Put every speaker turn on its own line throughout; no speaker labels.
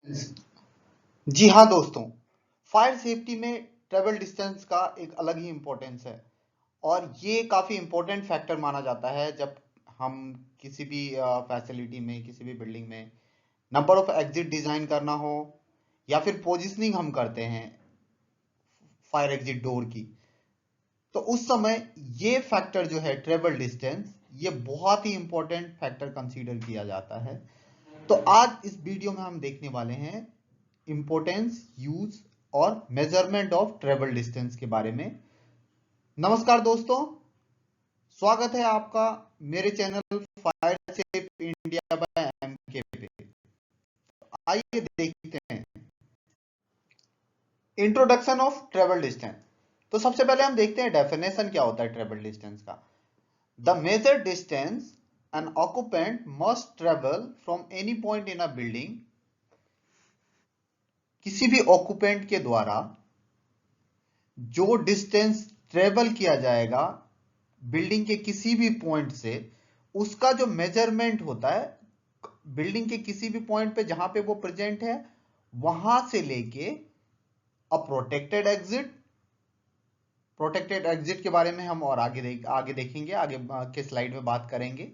जी हाँ दोस्तों, fire safety में ट्रेवल डिस्टेंस का एक अलग ही इम्पोर्टेंस है और ये काफ़ी इम्पोर्टेंट फैक्टर माना जाता है जब हम किसी भी फैसिलिटी में, किसी भी बिल्डिंग में नंबर ऑफ एग्जिट डिज़ाइन करना हो या फिर पोजिशनिंग हम करते हैं फायर एग्जिट डोर की, तो उस समय ये फैक्टर जो है ट्रेवल डिस्टेंस, ये बहुत ही इम्पोर्टेंट फैक्टर कंसीडर किया जाता है। तो आज इस वीडियो में हम देखने वाले हैं इंपोर्टेंस, यूज और मेजरमेंट ऑफ ट्रेवल डिस्टेंस के बारे में। नमस्कार दोस्तों, स्वागत है आपका मेरे channel fire safe India by MK पे। आइए देखते हैं इंट्रोडक्शन ऑफ ट्रेवल डिस्टेंस। तो सबसे पहले हम देखते हैं डेफिनेशन क्या होता है ट्रेवल डिस्टेंस का। The measure distance an occupant must travel from any point in a building, किसी भी ऑक्यूपेंट के द्वारा जो डिस्टेंस ट्रेवल किया जाएगा बिल्डिंग के किसी भी पॉइंट से, उसका जो मेजरमेंट होता है बिल्डिंग के किसी भी पॉइंट पे जहां पे वो प्रेजेंट है वहां से लेके अ प्रोटेक्टेड एग्जिट के बारे में हम और आगे देखेंगे, आगे के स्लाइड में बात करेंगे।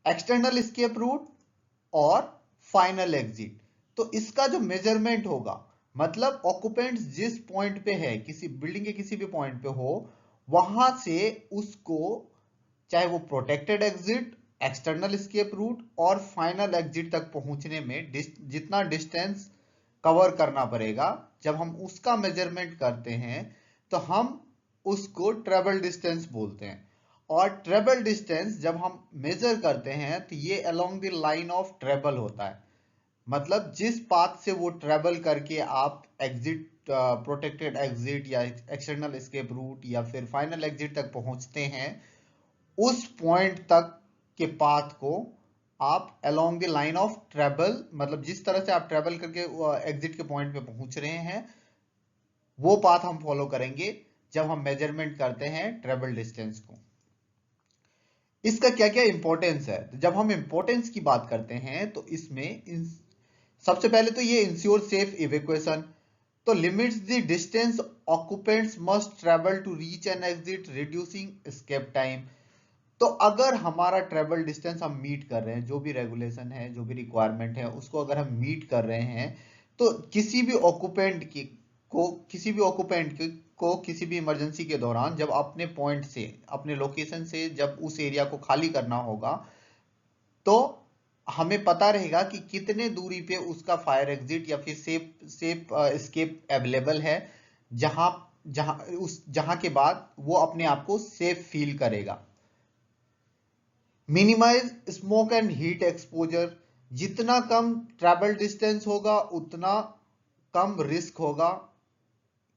एक्सटर्नल एस्केप रूट और फाइनल एग्जिट। तो इसका जो मेजरमेंट होगा, मतलब ऑक्यूपेंट्स जिस पॉइंट पे है, किसी बिल्डिंग के किसी भी पॉइंट पे हो, वहां से उसको चाहे वो protected exit, external escape route और फाइनल एग्जिट तक पहुंचने में जितना डिस्टेंस कवर करना पड़ेगा, जब हम उसका मेजरमेंट करते हैं तो हम उसको ट्रेवल डिस्टेंस बोलते हैं। और ट्रेवल डिस्टेंस जब हम मेजर करते हैं तो ये along the line of travel होता है, मतलब जिस पाथ से वो ट्रेवल करके आप एग्जिट, प्रोटेक्टेड एग्जिट या एक्सटर्नल एस्केप रूट या फिर फाइनल एग्जिट तक पहुंचते हैं, उस पॉइंट तक के पाथ को आप along the line of travel, मतलब जिस तरह से आप ट्रेवल करके एग्जिट के पॉइंट पे पहुंच रहे हैं, वो पाथ हम फॉलो करेंगे जब हम मेजरमेंट करते हैं ट्रेवल डिस्टेंस को। इसका क्या क्या इंपॉर्टेंस है, तो जब हम इंपॉर्टेंस की बात करते हैं तो इसमें सबसे पहले तो ये इंश्योर सेफ इवैक्यूएशन, तो limits the distance occupants must travel to reach an exit, reducing escape time. तो अगर हमारा ट्रेवल डिस्टेंस हम मीट कर रहे हैं, जो भी रेगुलेशन है, जो भी रिक्वायरमेंट है, उसको अगर हम मीट कर रहे हैं, तो किसी भी इमरजेंसी के दौरान जब अपने पॉइंट से, अपने लोकेशन से जब उस एरिया को खाली करना होगा, तो हमें पता रहेगा कि कितने दूरी पे उसका फायर एग्जिट या फिर सेफ एस्केप अवेलेबल है, जहां जहां के बाद वो अपने आप को सेफ फील करेगा। Minimize smoke and heat exposure, जितना कम ट्रैवल डिस्टेंस होगा उतना कम रिस्क होगा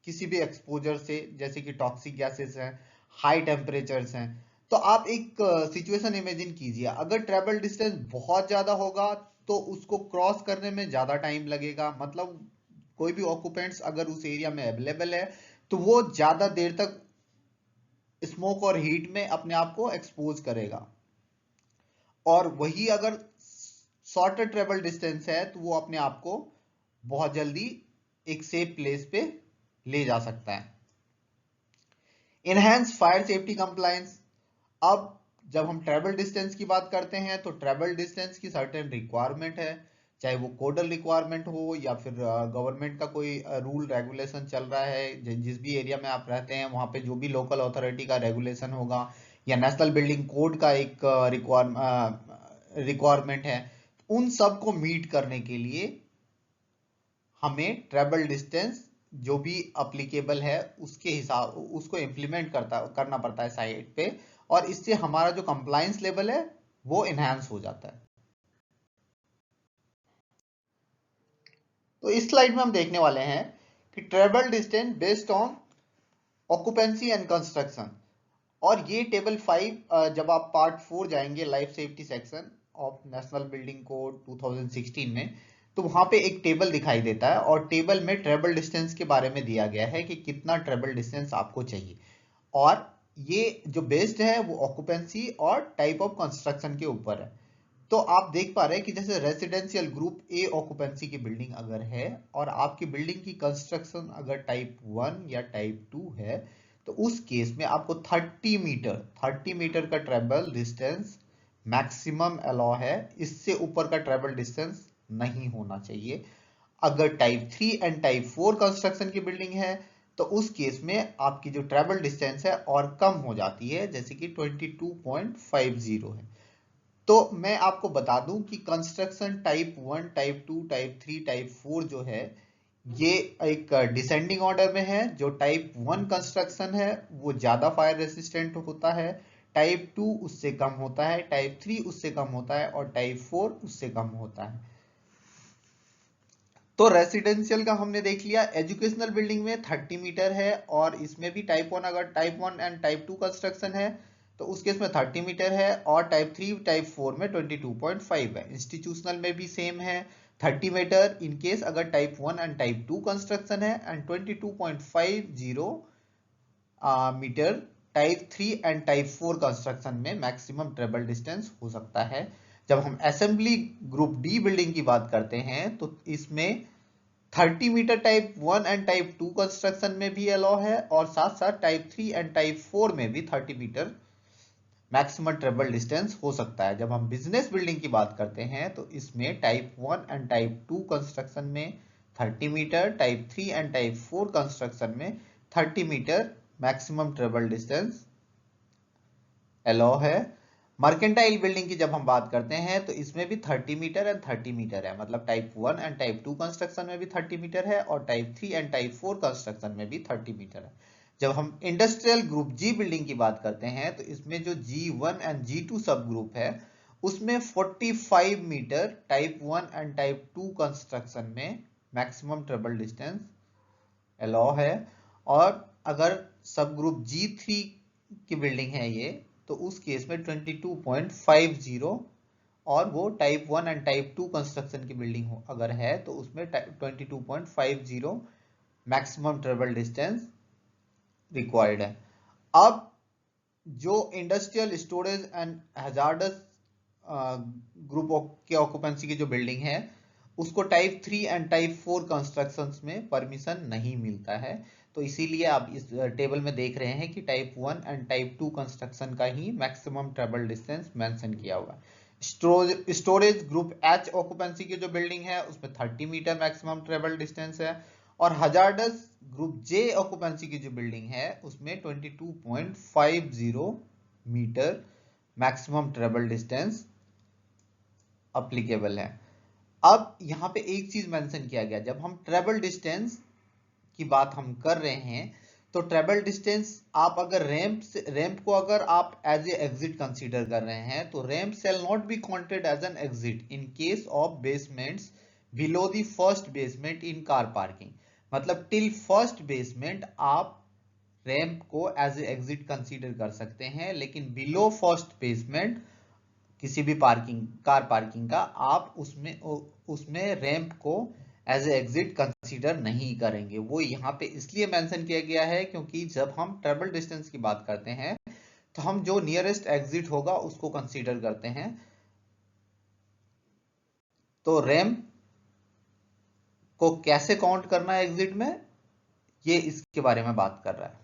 किसी भी एक्सपोजर से, जैसे कि टॉक्सिक गैसेस हैं, हाई टेम्परेचर्स हैं। तो आप एक सिचुएशन इमेजिन कीजिए, अगर ट्रैवल डिस्टेंस बहुत ज्यादा होगा तो उसको क्रॉस करने में ज्यादा टाइम लगेगा, मतलब कोई भी ऑक्यूपेंट्स अगर उस एरिया में अवेलेबल है तो वो ज्यादा देर तक स्मोक और हीट में अपने आप को एक्सपोज करेगा। और वही अगर शॉर्टर ट्रेवल डिस्टेंस है तो वो अपने आप को बहुत जल्दी एक सेफ प्लेस पे ले जा सकता है। Enhance fire safety compliance. अब जब हम ट्रेवल डिस्टेंस की बात करते हैं तो ट्रेवल डिस्टेंस की सर्टेन रिक्वायरमेंट है, चाहे वो कोडल रिक्वायरमेंट हो या फिर गवर्नमेंट का कोई रूल रेगुलेशन चल रहा है, जिस भी एरिया में आप रहते हैं वहां पे जो भी लोकल अथॉरिटी का रेगुलेशन होगा या नेशनल बिल्डिंग कोड का एक रिक्वायरमेंट है, उन सब को मीट करने के लिए हमें ट्रेवल डिस्टेंस जो भी अप्लीकेबल है उसके हिसाब उसको इंप्लीमेंट करना पड़ता है साइट पे, और इससे हमारा जो कंप्लायंस लेवल है वो इनहेंस हो जाता है। तो इस स्लाइड में हम देखने वाले हैं कि travel distance based on occupancy and construction. और ये टेबल 5 जब आप पार्ट 4 जाएंगे, life safety section of national building code 2016 में, तो वहां पे एक टेबल दिखाई देता है और टेबल में ट्रेवल डिस्टेंस के बारे में दिया गया है कि कितना ट्रेवल डिस्टेंस आपको चाहिए। और ये जो बेस्ड है वो ऑक्यूपेंसी और टाइप ऑफ कंस्ट्रक्शन के ऊपर है। तो आप देख पा रहे हैं कि जैसे रेजिडेंशियल ग्रुप ए ऑक्यूपेंसी की बिल्डिंग अगर है और आपकी बिल्डिंग की कंस्ट्रक्शन अगर टाइप 1 या टाइप 2 है, तो उस केस में आपको 30 मीटर का ट्रेवल डिस्टेंस मैक्सिमम अलाउ है, इससे ऊपर का ट्रेवल डिस्टेंस नहीं होना चाहिए। अगर टाइप 3 एंड टाइप 4 कंस्ट्रक्शन की बिल्डिंग है तो उस केस में आपकी जो ट्रेवल डिस्टेंस है और कम हो जाती है, जैसे कि 22.50 है। तो मैं आपको बता दूं कि construction type 1, type 2, type 3, type 4 जो है ये एक डिसेंडिंग ऑर्डर में है। जो टाइप 1 कंस्ट्रक्शन है वो ज्यादा फायर रेसिस्टेंट होता है, टाइप 2 उससे कम होता है, टाइप 3 उससे कम होता है और टाइप 4 उससे कम होता है। तो रेसिडेंशियल का हमने देख लिया। एजुकेशनल बिल्डिंग में 30 मीटर है और इसमें भी टाइप 1, अगर टाइप 1 एंड टाइप 2 कंस्ट्रक्शन है तो उस केस में 30 मीटर है और टाइप 3 टाइप 4 में 22.5 है। इंस्टीट्यूशनल में भी सेम है 30 मीटर इन केस अगर टाइप 1 एंड टाइप 2 कंस्ट्रक्शन है and 22.50 meter type 3 and type 4 construction में मैक्सिमम ट्रेवल डिस्टेंस हो सकता है। जब हम असेंबली ग्रुप डी बिल्डिंग की बात करते हैं तो इसमें 30 meter type 1 and type 2 construction में भी अलाउ है और साथ साथ टाइप 3 एंड टाइप 4 में भी 30 मीटर मैक्सिमम ट्रेवल डिस्टेंस हो सकता है। जब हम बिजनेस बिल्डिंग की बात करते हैं तो इसमें टाइप 1 एंड टाइप 2 कंस्ट्रक्शन में 30 meter, type 3 and type 4 construction में 30 meter maximum travel distance allow है। मर्केंटाइल बिल्डिंग की जब हम बात करते हैं तो इसमें भी 30 मीटर एंड 30 मीटर है, मतलब टाइप 1 एंड टाइप 2 कंस्ट्रक्शन में भी 30 मीटर है और टाइप 3 एंड टाइप 4 कंस्ट्रक्शन में भी 30 मीटर है। जब हम इंडस्ट्रियल ग्रुप जी बिल्डिंग की बात करते हैं तो इसमें जो G1 एंड G2 सब ग्रुप है उसमें 45 meter type 1 and type 2 construction में मैक्सिमम ट्रेवल डिस्टेंस अलाउ है। और अगर सब ग्रुप G3 की बिल्डिंग है ये तो उस केस में 22.50 और वो टाइप 1 एंड टाइप 2 कंस्ट्रक्शन की बिल्डिंग हो अगर है तो उसमें 22.50 मैक्सिमम ट्रेवल डिस्टेंस रिक्वायर्ड है। अब जो industrial storage and hazards group के ऑक्यूपेंसी की जो बिल्डिंग है उसको टाइप 3 एंड टाइप 4 कंस्ट्रक्शंस में परमिशन नहीं मिलता है। तो इसीलिए आप इस टेबल में देख रहे हैं कि टाइप 1 एंड टाइप 2 कंस्ट्रक्शन का ही मैक्सिमम ट्रेवल डिस्टेंस मेंशन किया हुआ है। स्टोरेज ग्रुप एच ऑक्यूपेंसी की जो बिल्डिंग है उसमें 30 मीटर मैक्सिमम ट्रेवल डिस्टेंस है और हजार्डस ग्रुप जे ऑक्यूपेंसी की जो बिल्डिंग है उसमें 22.50 meter maximum travel distance applicable है। अब यहां पे एक चीज मेंशन किया गया, जब हम ट्रेवल डिस्टेंस की बात हम कर रहे हैं तो ट्रेवल डिस्टेंस आप अगर रैंप को अगर आप एज ए एग्जिट कंसीडर कर रहे हैं तो ramp shall not be counted as an exit in case of basements below the first basement in car parking. मतलब टिल फर्स्ट बेसमेंट आप रैंप को एज ए एग्जिट कंसीडर कर सकते हैं, लेकिन बिलो फर्स्ट बेसमेंट किसी भी कार पार्किंग का आप उसमें रैंप को एज ए एग्जिट कंसीडर नहीं करेंगे। वो यहाँ पे इसलिए मेंशन किया गया है क्योंकि जब हम ट्रेवल डिस्टेंस की बात करते हैं तो हम जो नियरेस्ट एग्जिट होगा उसको कंसीडर करते हैं। तो रैंप को कैसे काउंट करना है एग्जिट में, ये इसके बारे में बात कर रहा है।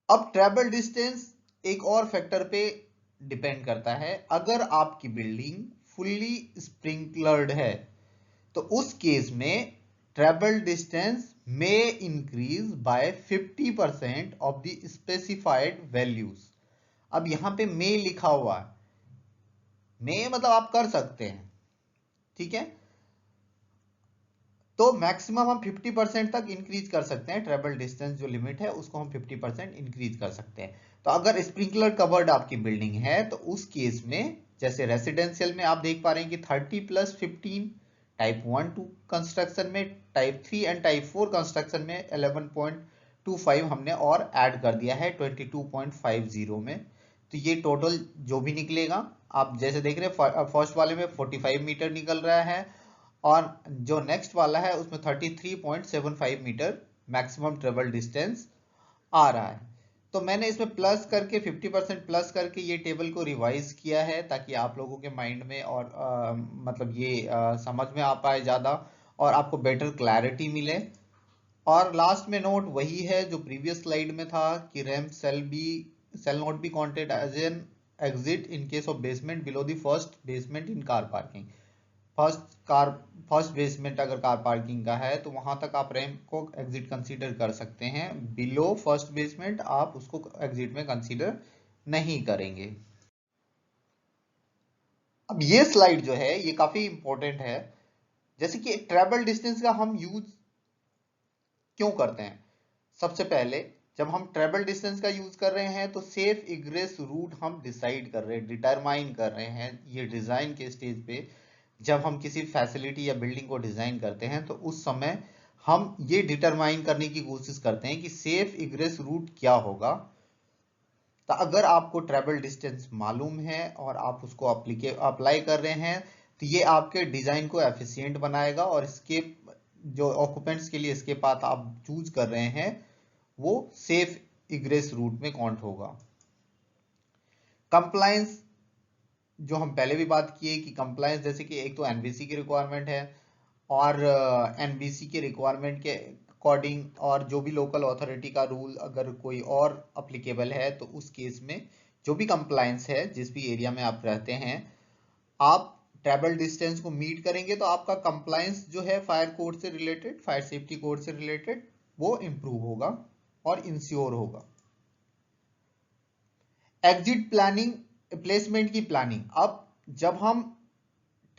अब ट्रेवल डिस्टेंस एक और फैक्टर पे डिपेंड करता है। अगर आपकी बिल्डिंग फुल्ली स्प्रिंकलर्ड है तो उस केस में travel distance may increase by 50% of the specified values. अब यहां पे मे लिखा हुआ है, मे मतलब आप कर सकते हैं, ठीक है। तो मैक्सिमम हम 50% तक इंक्रीज कर सकते हैं, ट्रेवल डिस्टेंस जो लिमिट है उसको हम 50% इंक्रीज कर सकते हैं। तो अगर स्प्रिंकलर कवर्ड आपकी बिल्डिंग है तो उस केस में जैसे रेसिडेंशियल में आप देख पा रहे हैं कि 30+15 टाइप 1-2 कंस्ट्रक्शन में, टाइप 3 एंड टाइप 4 कंस्ट्रक्शन में 11.25 हमने और ऐड कर दिया है 22.50 में। तो ये टोटल जो भी निकलेगा, आप जैसे देख रहे हैं फर्स्ट वाले में 45 मीटर निकल रहा है और जो नेक्स्ट वाला है उसमें 33.75 मीटर मैक्सिमम ट्रेवल डिस्टेंस आ रहा है। तो मैंने इसमें प्लस करके 50% प्लस करके ये टेबल को रिवाइज किया है ताकि आप लोगों के माइंड में और मतलब ये समझ में आ पाए ज़्यादा और आपको बेटर क्लैरिटी मिले। और लास्ट में नोट वही है जो प्रीवियस स्लाइड में था कि ramp shall not be counted as an exit in case of basement below the first basement in car parking. First basement अगर कार पार्किंग का है तो वहां तक आप रैंप को एग्जिट कंसीडर कर सकते हैं, बिलो फर्स्ट बेसमेंट आप उसको एग्जिट में कंसीडर नहीं करेंगे। अब ये स्लाइड जो है ये काफी इंपॉर्टेंट है, जैसे कि ट्रैवल डिस्टेंस का हम यूज क्यों करते हैं। सबसे पहले जब हम ट्रैवल डिस्टेंस का यूज कर रहे हैं तो सेफ इग्रेस रूट हम डिसाइड कर रहे हैं, डिटरमाइन कर रहे हैं। ये डिजाइन के स्टेज पे जब हम किसी फैसिलिटी या बिल्डिंग को डिजाइन करते हैं तो उस समय हम ये डिटरमाइन करने की कोशिश करते हैं कि सेफ इग्रेस रूट क्या होगा। तो अगर आपको ट्रैवल डिस्टेंस मालूम है और आप उसको अप्लाई कर रहे हैं तो ये आपके डिजाइन को एफिशिएंट बनाएगा और इसके जो ऑक्यूपेंट्स के लिए इसके पाथ आप चूज कर रहे हैं वो सेफ इग्रेस रूट में काउंट होगा। कंप्लायंस जो हम पहले भी बात किए कि कंप्लायंस जैसे कि एक तो एनबीसी की रिक्वायरमेंट है और एनबीसी के रिक्वायरमेंट के अकॉर्डिंग और जो भी लोकल अथॉरिटी का रूल अगर कोई और अप्लीकेबल है तो उस केस में जो भी कंप्लायंस है जिस भी एरिया में आप रहते हैं आप ट्रैवल डिस्टेंस को मीट करेंगे तो आपका कंप्लायंस जो है फायर कोड से रिलेटेड, फायर सेफ्टी कोड से रिलेटेड वो इंप्रूव होगा और इंश्योर होगा। एग्जिट प्लानिंग, प्लेसमेंट की प्लानिंग। अब जब हम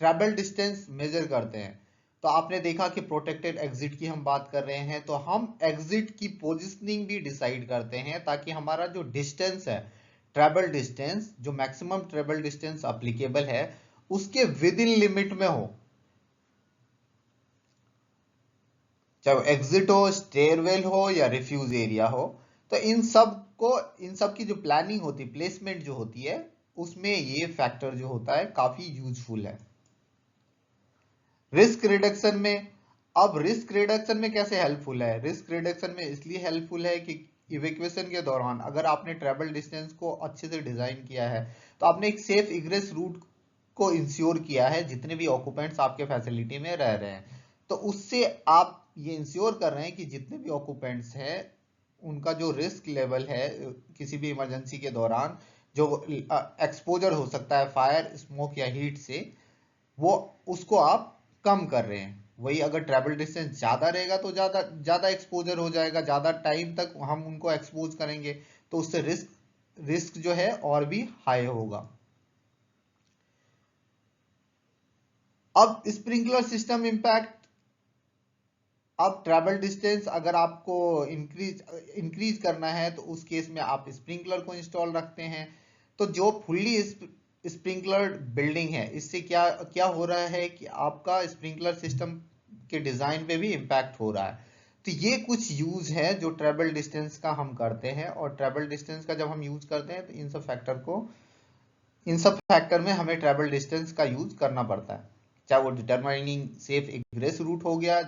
ट्रैवल डिस्टेंस मेजर करते हैं तो आपने देखा कि प्रोटेक्टेड एग्जिट की हम बात कर रहे हैं तो हम एग्जिट की पोजीशनिंग भी डिसाइड करते हैं ताकि हमारा जो डिस्टेंस है, ट्रैवल डिस्टेंस, जो मैक्सिमम ट्रैवल डिस्टेंस अप्लीकेबल है उसके विद इन लिमिट में हो। चाहे एग्जिट हो, स्टेयरवेल हो या रिफ्यूज एरिया हो, तो इन सब की जो प्लानिंग होती है, प्लेसमेंट जो होती है, उसमें ये फैक्टर जो होता है काफी यूजफुल है। रिस्क रिडक्शन में, अब रिस्क रिडक्शन में कैसे हेल्पफुल है? रिस्क रिडक्शन में इसलिए हेल्पफुल है कि इवैक्यूएशन के दौरान अगर आपने ट्रैवल डिस्टेंस को अच्छे से डिजाइन किया है तो आपने एक सेफ इग्रेस रूट को इंश्योर किया है जितने भी ऑक्यूपेंट्स आपके फैसिलिटी में रह रहे हैं। तो उससे आप ये इंश्योर कर रहे हैं कि जितने भी ऑक्यूपेंट्स हैं उनका जो रिस्क लेवल है किसी भी इमरजेंसी के दौरान जो एक्सपोजर हो सकता है फायर, स्मोक या हीट से, वो उसको आप कम कर रहे हैं। वही अगर ट्रैवल डिस्टेंस ज्यादा रहेगा तो ज्यादा एक्सपोजर हो जाएगा, ज्यादा टाइम तक हम उनको एक्सपोज करेंगे तो उससे रिस्क जो है और भी हाई होगा। अब स्प्रिंकलर सिस्टम इंपैक्ट। अब ट्रैवल डिस्टेंस अगर आपको इंक्रीज करना है तो उस केस में आप स्प्रिंकलर को इंस्टॉल रखते हैं। तो जो फुल्ली स्प्रिंकलर बिल्डिंग है इससे क्या क्या हो रहा है कि आपका स्प्रिंकलर सिस्टम के डिजाइन पे भी इंपैक्ट हो रहा है। तो ये कुछ यूज है जो ट्रैवल डिस्टेंस का हम करते हैं और ट्रैवल डिस्टेंस का जब हम यूज करते हैं तो इन सब फैक्टर में हमें ट्रैवल डिस्टेंस का यूज करना पड़ता है, चाहे वो डिटरमाइनिंग सेफ इग्रेस रूट हो गया,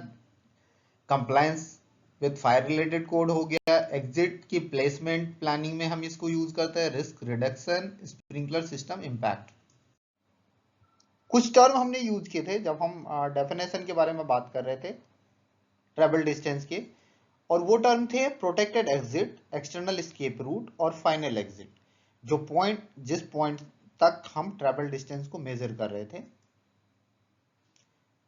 compliance with fire related code हो गया, एग्जिट की प्लेसमेंट प्लानिंग में हम इसको यूज करते हैं, risk reduction, sprinkler system impact. कुछ टर्म हमने यूज किए थे जब हम डेफिनेशन के बारे में बात कर रहे थे ट्रैवल डिस्टेंस के, और वो टर्म थे protected exit, external escape route और फाइनल एग्जिट, जो जिस पॉइंट तक हम ट्रैवल डिस्टेंस को मेजर कर रहे थे।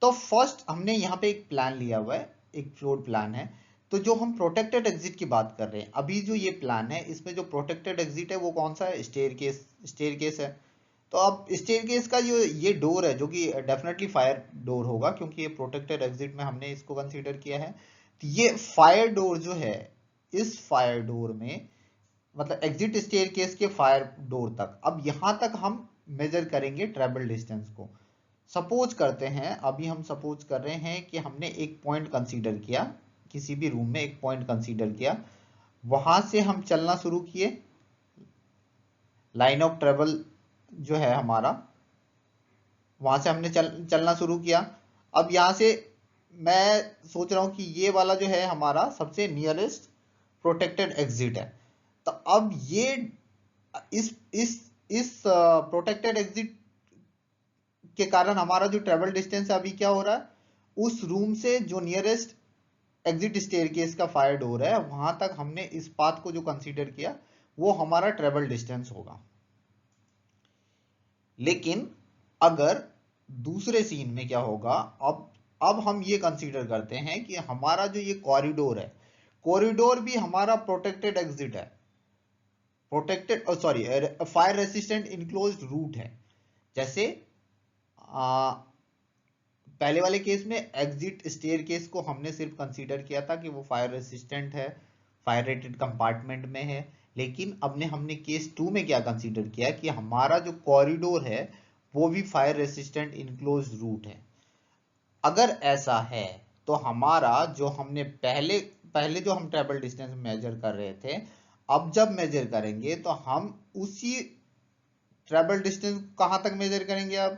तो फर्स्ट हमने यहाँ पे एक प्लान लिया हुआ है, एक फ्लोर प्लान है। तो जो हम प्रोटेक्टेड एग्जिट की बात कर रहे हैं अभी जो ये प्लान है इसमें जो प्रोटेक्टेड एग्जिट है वो कौन सा है? स्टेयरकेस है। तो अब स्टेयरकेस का जो ये डोर है जो कि डेफिनेटली फायर डोर होगा क्योंकि ये प्रोटेक्टेड एग्जिट में हमने इसको कंसीडर किया है। तो ये फायर डोर जो है, इस फायर डोर में मतलब एग्जिट स्टेयरकेस के फायर डोर तक, अब यहां तक हम मेजर करेंगे ट्रैवल डिस्टेंस को। सपोज करते हैं, अभी हम सपोज कर रहे हैं कि हमने एक पॉइंट कंसीडर किया, किसी भी रूम में एक पॉइंट कंसीडर किया, वहां से हम चलना शुरू किए, लाइन ऑफ ट्रेवल जो है हमारा, वहां से हमने चलना शुरू किया। अब यहां से मैं सोच रहा हूं कि ये वाला जो है हमारा सबसे नियरेस्ट प्रोटेक्टेड एग्जिट है। तो अब ये इस प्रोटेक्टेड एग्जिट के कारण हमारा जो ट्रेवल डिस्टेंस है अभी क्या हो रहा है, उस रूम से जो नियरेस्ट एग्जिट स्टेयरकेस का फायर डोर है वहां तक हमने इस पाथ को जो कंसीडर किया वो हमारा ट्रेवल डिस्टेंस होगा। लेकिन अगर दूसरे सीन में क्या होगा, अब हम ये कंसीडर करते हैं कि हमारा जो ये कॉरिडोर है, कॉरिडोर भी हमारा प्रोटेक्टेड एग्जिट है, protected sorry fire resistant enclosed route है। जैसे पहले वाले केस में एग्जिट स्टेयरकेस को हमने सिर्फ कंसीडर किया था कि वो फायर रेसिस्टेंट है, फायर रेटेड कंपार्टमेंट में है। लेकिन अब हमने केस 2 में क्या कंसीडर किया कि हमारा जो कॉरिडोर है वो भी फायर रेसिस्टेंट इनक्लोज्ड रूट है। अगर ऐसा है तो हमारा जो हमने पहले जो हम ट्रेवल डिस्टेंस मेजर कर रहे थे, अब जब मेजर करेंगे तो हम उसी ट्रेवल डिस्टेंस कहां तक मेजर करेंगे। अब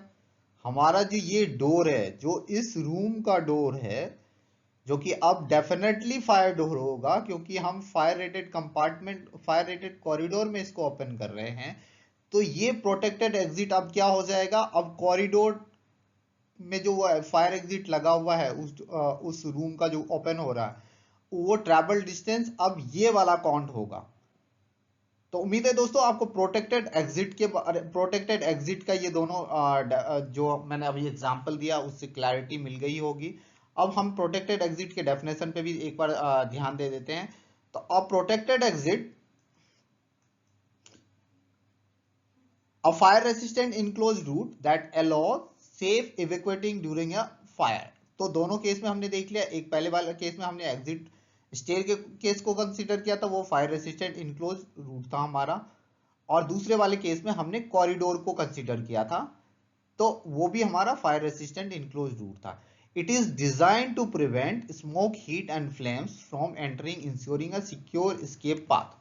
हमारा जो ये डोर है, जो इस रूम का डोर है, जो कि अब डेफिनेटली फायर डोर होगा क्योंकि हम fire rated compartment, fire rated corridor में इसको ओपन कर रहे हैं, तो ये प्रोटेक्टेड एग्जिट अब क्या हो जाएगा, अब कॉरिडोर में जो फायर एग्जिट लगा हुआ है उस रूम का जो ओपन हो रहा है, वो ट्रैवल डिस्टेंस अब ये वाला काउंट होगा। तो उम्मीद है दोस्तों आपको प्रोटेक्टेड एग्जिट का ये दोनों जो मैंने अभी एग्जांपल दिया उससे क्लैरिटी मिल गई होगी। अब हम प्रोटेक्टेड एग्जिट के डेफिनेशन पे भी एक बार ध्यान दे देते हैं। तो अब protected exit a fire resistant enclosed route that allows safe evacuating during a fire. तो दोनों केस में हमने देख लिया, एक पहले वाले केस में हमने एग्जिट स्टेयर के केस को कंसीडर किया था, वो फायर रेसिस्टेंट इनक्लोज रूट था हमारा, और दूसरे वाले केस में हमने कॉरिडोर को कंसीडर किया था, तो वो भी हमारा फायर रेसिस्टेंट इनक्लोज रूट था। It is design to prevent smoke, heat and flames from entering, ensuring a secure escape path.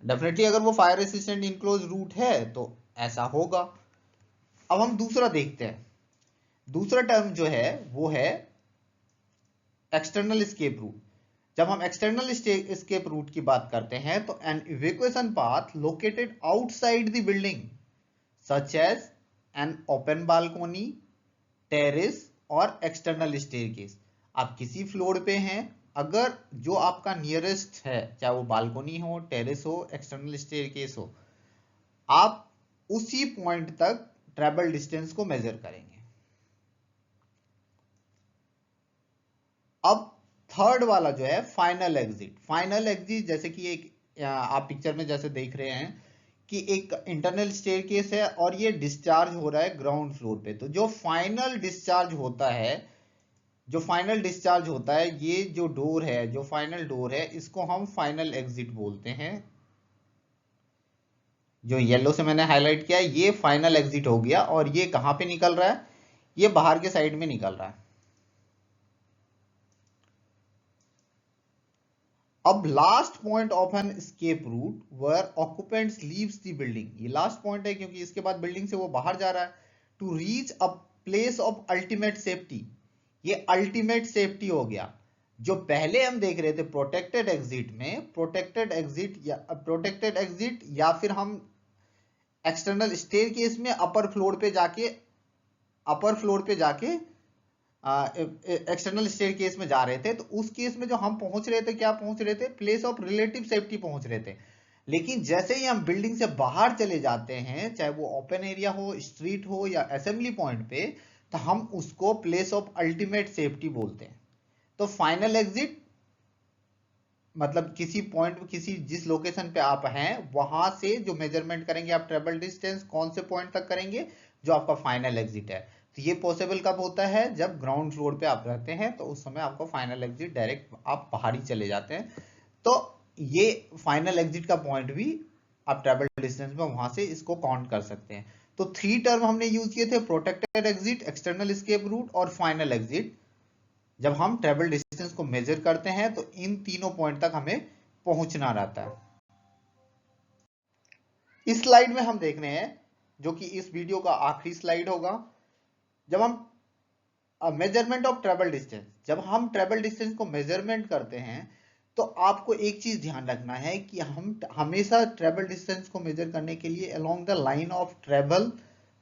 Definitely अगर वो फायर रेसिस्टेंट इनक्लोज रूट है तो ऐसा होगा। अब हम दूसरा देखते हैं। दूसरा टर्म जो है वो है एक्सटर्नल एस्केप रूट। जब हम एक्सटर्नल एस्केप रूट की बात करते हैं तो an evacuation path located outside the building such as an open balcony, terrace और एक्सटर्नल स्टेयरकेस। आप किसी फ्लोर पे हैं, अगर जो आपका नियरेस्ट है, चाहे वो बालकोनी हो, टेरेस हो, एक्सटर्नल स्टेयरकेस हो, आप उसी पॉइंट तक ट्रैवल डिस्टेंस को मेजर करेंगे। अब थर्ड वाला जो है फाइनल एग्जिट। फाइनल एग्जिट जैसे कि एक आप पिक्चर में जैसे देख रहे हैं कि एक इंटरनल स्टेयरकेस है और ये डिस्चार्ज हो रहा है ग्राउंड फ्लोर पे। तो जो फाइनल डिस्चार्ज होता है, ये जो डोर है, जो फाइनल डोर है, इसको हम फाइनल एग्जिट बोलते हैं। जो येलो से मैंने हाईलाइट किया है ये फाइनल एग्जिट हो गया, और ये कहां पे निकल रहा है, ये बाहर के साइड में निकल रहा है। अब last point of an escape route where occupants leaves the building. ये लास्ट पॉइंट है क्योंकि इसके बाद बिल्डिंग से वो बाहर जा रहा है। To reach a place of ultimate safety, ये अल्टीमेट सेफ्टी हो गया। जो पहले हम देख रहे थे प्रोटेक्टेड एग्जिट में, प्रोटेक्टेड एग्जिट या फिर हम एक्सटर्नल स्टेयरकेस में अपर फ्लोर पे जाके एक्सटर्नल स्टेयरकेस में जा रहे थे, तो उस केस में जो हम पहुंच रहे थे, क्या पहुंच रहे थे, प्लेस ऑफ रिलेटिव सेफ्टी पहुंच रहे थे। लेकिन जैसे ही हम बिल्डिंग से बाहर चले जाते हैं, चाहे वो ओपन एरिया हो, स्ट्रीट हो या असेंबली पॉइंट पे, तो हम उसको प्लेस ऑफ अल्टीमेट सेफ्टी बोलते हैं। तो फाइनल एग्जिट मतलब किसी पॉइंट, जिस लोकेशन पे आप हैं वहां से जो मेजरमेंट करेंगे आप ट्रेवल डिस्टेंस कौन से पॉइंट तक करेंगे, जो आपका फाइनल एग्जिट है। तो ये पॉसिबल कब होता है, जब ग्राउंड फ्लोर पे आप रहते हैं, तो उस समय आपको फाइनल एग्जिट डायरेक्ट आप बाहर ही चले जाते हैं। तो ये फाइनल एग्जिट का पॉइंट भी आप ट्रेवल डिस्टेंस में वहां से इसको काउंट कर सकते हैं। तो 3 टर्म हमने यूज किए थे, protected exit, external escape route और फाइनल एग्जिट। जब हम ट्रेवल डिस्टेंस को मेजर करते हैं तो इन तीनों पॉइंट तक हमें पहुंचना रहता है। इस स्लाइड में हम देख रहे हैं, जो कि इस वीडियो का आखिरी स्लाइड होगा, जब हम मेजरमेंट ऑफ ट्रेवल डिस्टेंस, जब हम ट्रेवल डिस्टेंस को मेजरमेंट करते हैं तो आपको एक चीज ध्यान रखना है कि हम हमेशा ट्रेवल डिस्टेंस को मेजर करने के लिए along the line of travel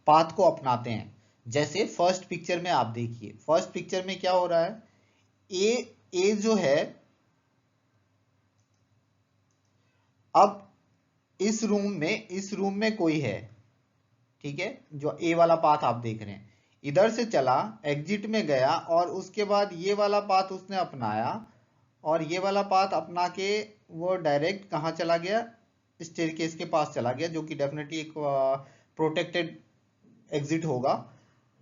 path को अपनाते हैं। जैसे फर्स्ट पिक्चर में आप देखिए, फर्स्ट पिक्चर में क्या हो रहा है, ए जो है, अब इस रूम में कोई है, ठीक है, जो ए वाला पाथ आप देख रहे हैं, इधर से चला, एग्जिट में गया, और उसके बाद ये वाला पाथ उसने अपनाया, और ये वाला पाथ अपना के वो डायरेक्ट कहाँ चला गया, स्टेयरकेस के पास चला गया, जो कि डेफिनेटली एक प्रोटेक्टेड एग्जिट होगा।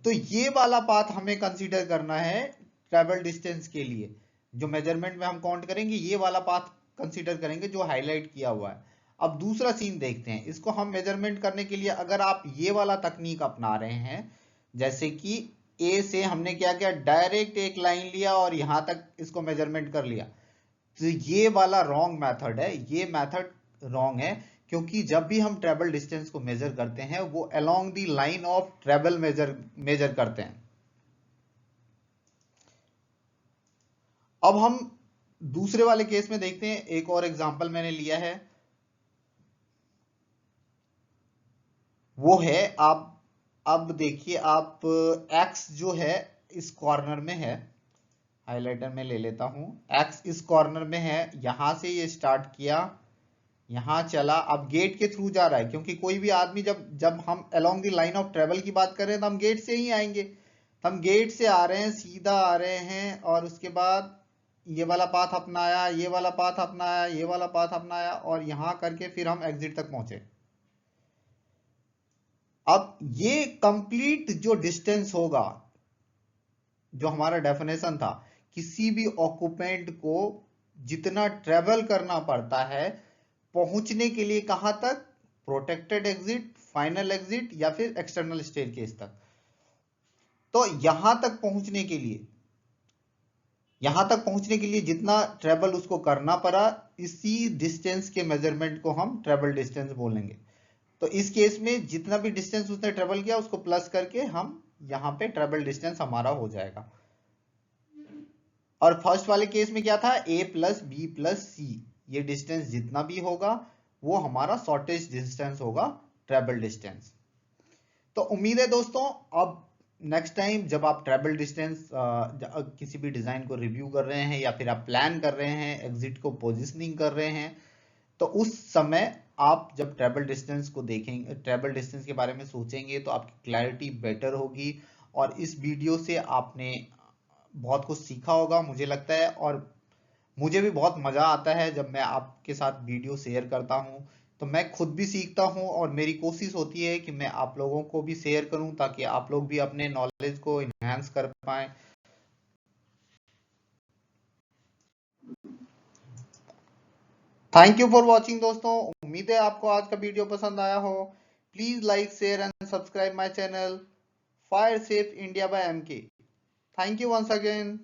तो ये वाला पाथ हमें कंसीडर करना है ट्रेवल डिस्टेंस के लिए। जो मेजरमेंट में हम काउंट करेंगे, ये वाला पाथ कंसीडर करेंगे जो हाईलाइट किया हुआ है। अब दूसरा सीन देखते हैं, इसको हम मेजरमेंट करने के लिए अगर आप ये वाला तकनीक अपना रहे हैं, जैसे कि ए से हमने क्या किया, डायरेक्ट एक लाइन लिया और यहां तक इसको मेजरमेंट कर लिया, तो ये वाला रॉन्ग मेथड है, ये मेथड रॉन्ग है, क्योंकि जब भी हम ट्रेवल डिस्टेंस को मेजर करते हैं वो along the line of travel measure करते हैं। अब हम दूसरे वाले केस में देखते हैं, एक और एग्जांपल मैंने लिया है, वो है आप अब देखिए, आप x जो है इस कॉर्नर में है, हाइलाइटर में ले लेता हूं, x इस कॉर्नर में है, यहां से ये स्टार्ट किया, यहां चला, अब गेट के थ्रू जा रहा है, क्योंकि कोई भी आदमी जब हम along the line of travel की बात कर रहे हैं तो हम गेट से ही आएंगे, हम गेट से आ रहे हैं, सीधा आ रहे हैं, और उसके बाद ये वाला पाथ अपनाया, ये वाला पाथ अपनाया, ये वाला पाथ अपनाया, और यहां करके फिर हम एग्जिट तक पहुंचे। अब ये कंप्लीट जो डिस्टेंस होगा, जो हमारा डेफिनेशन था, किसी भी ऑक्यूपेंट को जितना ट्रेवल करना पड़ता है पहुंचने के लिए, कहां तक, प्रोटेक्टेड एग्जिट, फाइनल एग्जिट, या फिर एक्सटर्नल स्टेयरकेस तक। तो यहां तक पहुंचने के लिए जितना ट्रेवल उसको करना पड़ा, इसी डिस्टेंस के मेजरमेंट को हम ट्रेवल डिस्टेंस बोलेंगे। तो इस केस में जितना भी डिस्टेंस उसने ट्रेवल किया उसको प्लस करके हम यहां पे ट्रेवल डिस्टेंस हमारा हो जाएगा। और फर्स्ट वाले केस में क्या था, a प्लस बी प्लस सी, ये डिस्टेंस जितना भी होगा वो हमारा शॉर्टेस्ट डिस्टेंस होगा, ट्रेवल डिस्टेंस। तो उम्मीद है दोस्तों, अब नेक्स्ट टाइम जब आप ट्रेवल डिस्टेंस किसी भी डिजाइन को रिव्यू कर रहे हैं, या फिर आप प्लान कर रहे हैं, एग्जिट को पोजिशनिंग कर रहे हैं, तो उस समय आप जब ट्रेवल डिस्टेंस को देखेंगे, ट्रेवल डिस्टेंस के बारे में सोचेंगे, तो आपकी क्लैरिटी बेटर होगी। और इस वीडियो से आपने बहुत कुछ सीखा होगा मुझे लगता है, और मुझे भी बहुत मजा आता है जब मैं आपके साथ वीडियो शेयर करता हूं, तो मैं खुद भी सीखता हूं, और मेरी कोशिश होती है कि मैं आप लोगों को भी शेयर करूं, ताकि आप लोग भी अपने नॉलेज को इनहेंस कर पाएं। थैंक यू फॉर वॉचिंग दोस्तों, उम्मीद है आपको आज का वीडियो पसंद आया हो। Please like, share and subscribe my channel fire safe India by MK। Thank you once again.